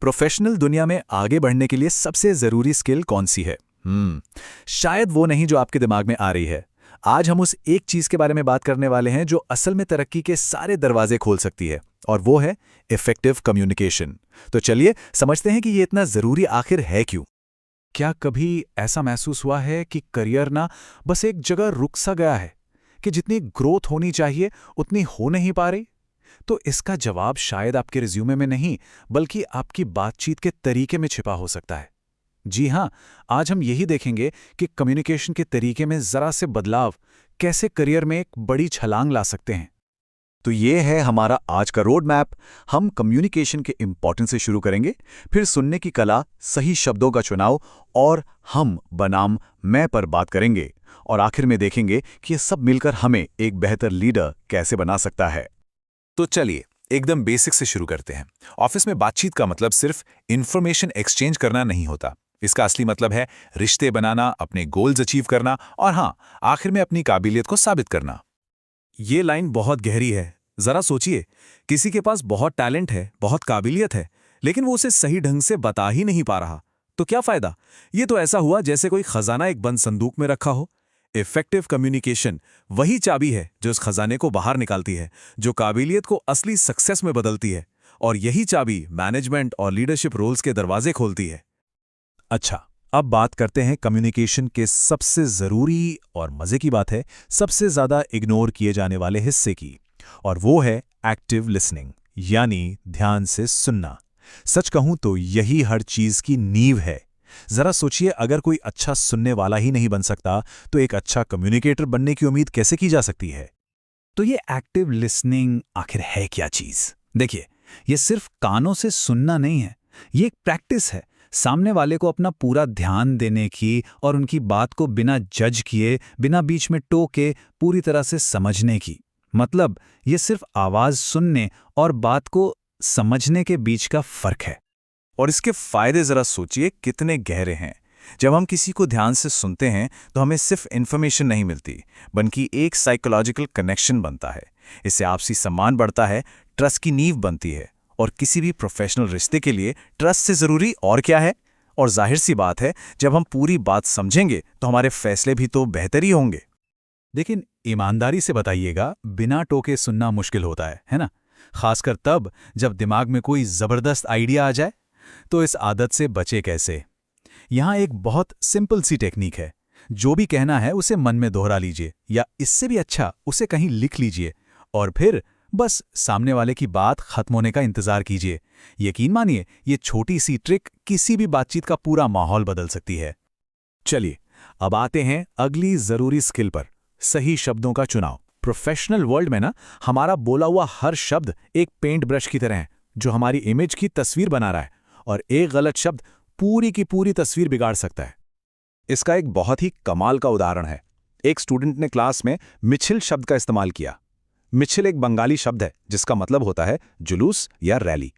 Professional दुनिया में आगे बढ़ने के लिए सबसे जरूरी स्किल कौन सी है? शायद वो नहीं जो आपके दिमाग में आ रही है। आज हम उस एक चीज के बारे में बात करने वाले हैं जो असल में तरक्की के सारे दरवाजे खोल सकती है, और वो है इफेक्टिव कम्युनिकेशन। तो चलिए समझते हैं कि ये इतना जरूरी आखिर है क्यों। क्या कभी ऐसा महसूस हुआ है कि करियर ना बस एक जगह रुक सा गया है, कि जितनी ग्रोथ होनी चाहिए उतनी हो नहीं पा रही? तो इसका जवाब शायद आपके रिज्यूमे में नहीं, बल्कि आपकी बातचीत के तरीके में छिपा हो सकता है। जी हां, आज हम यही देखेंगे कि कम्युनिकेशन के तरीके में जरा से बदलाव कैसे करियर में एक बड़ी छलांग ला सकते हैं। तो ये है हमारा आज का रोड मैप। हम कम्युनिकेशन के इंपॉर्टेंस से शुरू करेंगे, फिर सुनने की कला, सही शब्दों का चुनाव, और हम बनाम मैं पर बात करेंगे, और आखिर में देखेंगे कि ये सब मिलकर हमें एक बेहतर लीडर कैसे बना सकता है। तो चलिए एकदम बेसिक से शुरू करते हैं। ऑफिस में बातचीत का मतलब सिर्फ इंफॉर्मेशन एक्सचेंज करना नहीं होता। इसका असली मतलब है रिश्ते बनाना, अपने गोल्स अचीव करना, और हाँ, आखिर में अपनी काबिलियत को साबित करना। ये लाइन बहुत गहरी है। जरा सोचिए, किसी के पास बहुत टैलेंट है, बहुत काबिलियत है, लेकिन वो उसे सही ढंग से बता ही नहीं पा रहा, तो क्या फायदा? ये तो ऐसा हुआ जैसे कोई खजाना एक बंद संदूक में रखा हो। इफेक्टिव कम्युनिकेशन वही चाबी है जो उस खजाने को बाहर निकालती है, जो काबिलियत को असली सक्सेस में बदलती है, और यही चाबी मैनेजमेंट और लीडरशिप रोल्स के दरवाजे खोलती है। अच्छा, अब बात करते हैं कम्युनिकेशन के सबसे जरूरी और मजे की बात है, सबसे ज्यादा इग्नोर किए जाने वाले हिस्से की, और वो है एक्टिव लिसनिंग, यानी ध्यान से सुनना। सच कहूं तो यही हर चीज की नींव है। जरा सोचिए, अगर कोई अच्छा सुनने वाला ही नहीं बन सकता, तो एक अच्छा कम्युनिकेटर बनने की उम्मीद कैसे की जा सकती है? तो ये एक्टिव लिसनिंग आखिर है क्या चीज? देखिए, ये सिर्फ कानों से सुनना नहीं है, ये एक प्रैक्टिस है। सामने वाले को अपना पूरा ध्यान देने की और उनकी बात को बिना जज किए, बिना बीच में टोके, पूरी तरह से समझने की। मतलब ये सिर्फ आवाज सुनने और बात को समझने के बीच का फर्क है। और इसके फायदे जरा सोचिए कितने गहरे हैं। जब हम किसी को ध्यान से सुनते हैं तो हमें सिर्फ इन्फॉर्मेशन नहीं मिलती, बल्कि एक साइकोलॉजिकल कनेक्शन बनता है। इससे आपसी सम्मान बढ़ता है, ट्रस्ट की नींव बनती है, और किसी भी प्रोफेशनल रिश्ते के लिए ट्रस्ट से जरूरी और क्या है? और जाहिर सी बात है, जब हम पूरी बात समझेंगे तो हमारे फैसले भी तो बेहतर ही होंगे। लेकिन ईमानदारी से बताइएगा, बिना टोके सुनना मुश्किल होता है ना? खासकर तब जब दिमाग में कोई जबरदस्त आइडिया आ जाए। तो इस आदत से बचे कैसे? यहां एक बहुत सिंपल सी टेक्निक है। जो भी कहना है उसे मन में दोहरा लीजिए, या इससे भी अच्छा उसे कहीं लिख लीजिए, और फिर बस सामने वाले की बात खत्म होने का इंतजार कीजिए। यकीन मानिए, ये छोटी सी ट्रिक किसी भी बातचीत का पूरा माहौल बदल सकती है। चलिए अब आते हैं अगली जरूरी स्किल पर, सही शब्दों का चुनाव। प्रोफेशनल वर्ल्ड में ना, हमारा बोला हुआ हर शब्द एक पेंट ब्रश की तरह है, जो हमारी इमेज की तस्वीर बना रहा है, और एक गलत शब्द पूरी की पूरी तस्वीर बिगाड़ सकता है। इसका एक बहुत ही कमाल का उदाहरण है। एक स्टूडेंट ने क्लास में मिছিল शब्द का इस्तेमाल किया। मिছিল एक बंगाली शब्द है जिसका मतलब होता है जुलूस या रैली।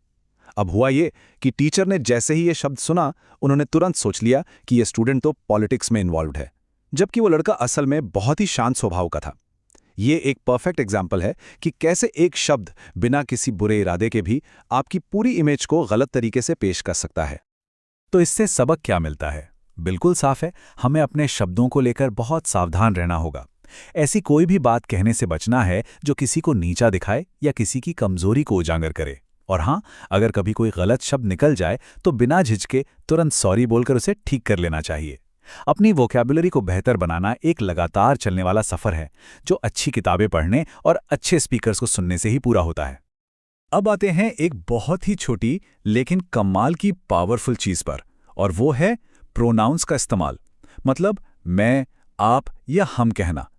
अब हुआ ये कि टीचर ने जैसे ही ये शब्द सुना, उन्होंने तुरंत सोच लिया कि ये स्टूडेंट तो पॉलिटिक्स में इन्वॉल्व्ड है, जबकि वो लड़का असल में बहुत ही शांत स्वभाव का था। ये एक परफेक्ट एग्जाम्पल है कि कैसे एक शब्द बिना किसी बुरे इरादे के भी आपकी पूरी इमेज को गलत तरीके से पेश कर सकता है। तो इससे सबक क्या मिलता है? बिल्कुल साफ है, हमें अपने शब्दों को लेकर बहुत सावधान रहना होगा। ऐसी कोई भी बात कहने से बचना है जो किसी को नीचा दिखाए या किसी की कमजोरी को उजागर करे। और हाँ, अगर कभी कोई गलत शब्द निकल जाए तो बिना झिझके तुरंत सॉरी बोलकर उसे ठीक कर लेना चाहिए। अपनी वोकैबुलरी को बेहतर बनाना एक लगातार चलने वाला सफर है, जो अच्छी किताबें पढ़ने और अच्छे स्पीकर्स को सुनने से ही पूरा होता है। अब आते हैं एक बहुत ही छोटी लेकिन कमाल की पावरफुल चीज पर, और वो है प्रोनाउंस का इस्तेमाल। मतलब मैं, आप या हम कहना।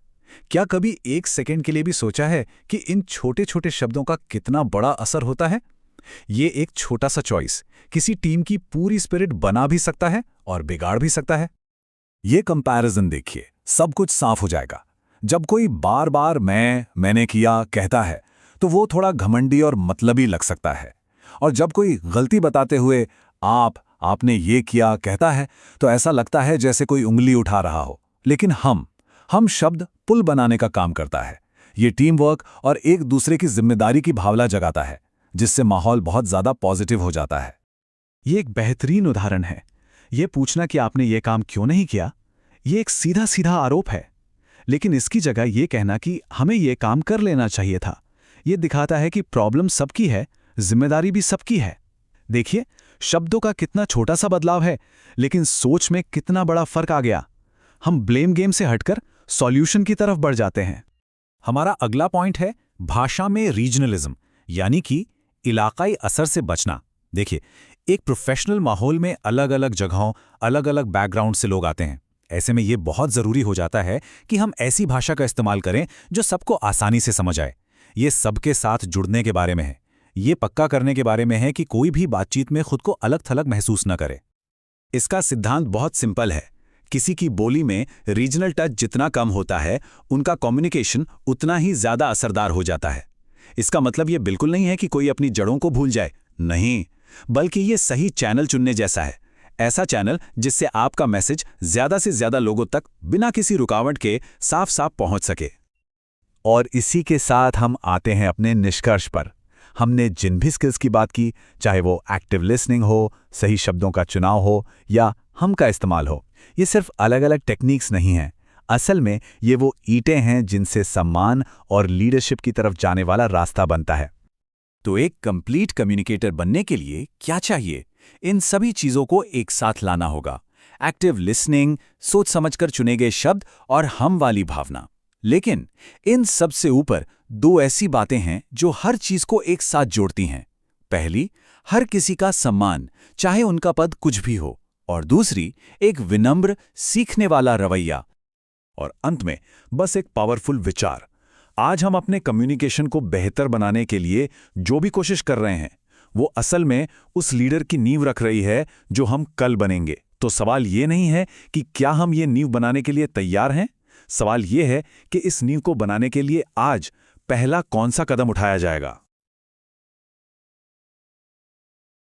क्या कभी एक सेकंड के लिए भी सोचा है कि इन छोटे छोटे शब्दों का कितना बड़ा असर होता है? ये एक छोटा सा चॉइस किसी टीम की पूरी स्पिरिट बना भी सकता है और बिगाड़ भी सकता है। ये कंपैरिजन देखिए, सब कुछ साफ हो जाएगा। जब कोई बार बार मैंने किया कहता है, तो वो थोड़ा घमंडी और मतलबी लग सकता है। और जब कोई गलती बताते हुए आपने ये किया कहता है, तो ऐसा लगता है जैसे कोई उंगली उठा रहा हो। लेकिन हम शब्द पुल बनाने का काम करता है। ये टीम वर्क और एक दूसरे की जिम्मेदारी की भावना जगाता है, जिससे माहौल बहुत ज्यादा पॉजिटिव हो जाता है। ये एक बेहतरीन उदाहरण है। ये पूछना कि आपने ये काम क्यों नहीं किया, ये एक सीधा सीधा आरोप है। लेकिन इसकी जगह ये कहना कि हमें ये काम कर लेना चाहिए था, ये दिखाता है कि प्रॉब्लम सबकी है, जिम्मेदारी भी सबकी है। देखिए, शब्दों का कितना छोटा सा बदलाव है, लेकिन सोच में कितना बड़ा फर्क आ गया। हम ब्लेम गेम से हटकर सॉल्यूशन की तरफ बढ़ जाते हैं। हमारा अगला पॉइंट है भाषा में रीजनलिज्म, यानी कि इलाकाई असर से बचना। देखिए, एक प्रोफेशनल माहौल में अलग अलग जगहों, अलग अलग बैकग्राउंड से लोग आते हैं। ऐसे में ये बहुत ज़रूरी हो जाता है कि हम ऐसी भाषा का इस्तेमाल करें जो सबको आसानी से समझ आए। ये सबके साथ जुड़ने के बारे में है, ये पक्का करने के बारे में है कि कोई भी बातचीत में खुद को अलग थलग महसूस न करे। इसका सिद्धांत बहुत सिंपल है। किसी की बोली में रीजनल टच जितना कम होता है, उनका कम्युनिकेशन उतना ही ज़्यादा असरदार हो जाता है। इसका मतलब ये बिल्कुल नहीं है कि कोई अपनी जड़ों को भूल जाए, नहीं, बल्कि ये सही चैनल चुनने जैसा है। ऐसा चैनल जिससे आपका मैसेज ज़्यादा से ज़्यादा लोगों तक बिना किसी रुकावट के साफ साफ पहुंच सके। और इसी के साथ हम आते हैं अपने निष्कर्ष पर। हमने जिन भी स्किल्स की बात की, चाहे वो एक्टिव लिसनिंग हो, सही शब्दों का चुनाव हो या हम का इस्तेमाल हो, ये सिर्फ अलग अलग टेक्निक्स नहीं हैं। असल में ये वो ईंटें हैं जिनसे सम्मान और लीडरशिप की तरफ जाने वाला रास्ता बनता है। तो एक कंप्लीट कम्युनिकेटर बनने के लिए क्या चाहिए? इन सभी चीज़ों को एक साथ लाना होगा। एक्टिव लिसनिंग, सोच समझकर चुने गए शब्द और हम वाली भावना। लेकिन इन सब से ऊपर दो ऐसी बातें हैं जो हर चीज़ को एक साथ जोड़ती हैं। पहली, हर किसी का सम्मान, चाहे उनका पद कुछ भी हो। और दूसरी, एक विनम्र, सीखने वाला रवैया। और अंत में बस एक पावरफुल विचार। आज हम अपने कम्युनिकेशन को बेहतर बनाने के लिए जो भी कोशिश कर रहे हैं, वो असल में उस लीडर की नींव रख रही है जो हम कल बनेंगे। तो सवाल ये नहीं है कि क्या हम ये नींव बनाने के लिए तैयार हैं। सवाल ये है कि इस नींव को बनाने के लिए आज पहला कौन सा कदम उठाया जाएगा।